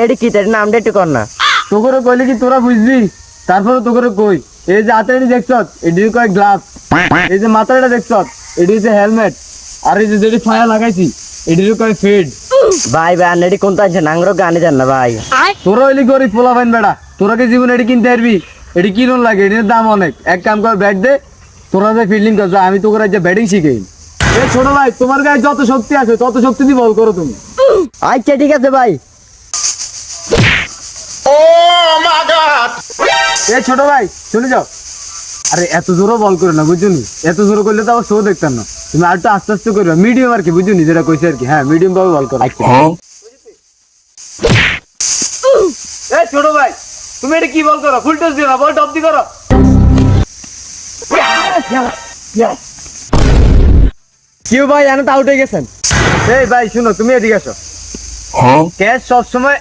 এডি কি তার নামটা একটু কর না। তোকে কইলে কি তোরা বুঝবি? তারপরে তোকে কই, এই যে হাতে দেখছ এটি কয় গ্লাভস, এই যে মাথাটা দেখছ এটি হচ্ছে হেলমেট, আর এই যে যেটি ফায়া লাগাইছি এটি কয় ফেড। ভাই ভাই আন্নাডি কোন আছে নাংরো গানে জান না ভাই। তোরা হইলি গরিব পোলা পাইন বেড়া, তোরা কি জীবন এটি কিনতে পারবি? এটি কিনুন লাগে, এটির দাম অনেক। এক কাম কর ব্যাট দে, তোরা যে ফিল্ডিং করছো আমি তোকে যে ব্যাটিং শিখাই। এই ছোট ভাই, তোমার গায়ে যত শক্তি আছে তত শক্তি দিয়ে বল করো তুমি। আচ্ছা ঠিক আছে ভাই। এই ছোট ভাই চলে যাও। আরে এত জোরও বল করে না বুঝছো নি, এত জোর করলে তো আবার শো দেখতাম না। তুমি আর একটু আস্তে আস্তে করবে, মিডিয়াম আর কি, বুঝছো নি যেটা কইছে আর কি। হ্যাঁ মিডিয়াম ভাবে বল করো। এই ছোট ভাই তুমি এটা কি বল করো? ফুল টস দিও না, বল টপ দি করো। কিউ ভাই এনে তো আউট হয়ে গেছেন। এই ভাই শুনো, তুমি এদিকে আসো। ক্যাচ সবসময়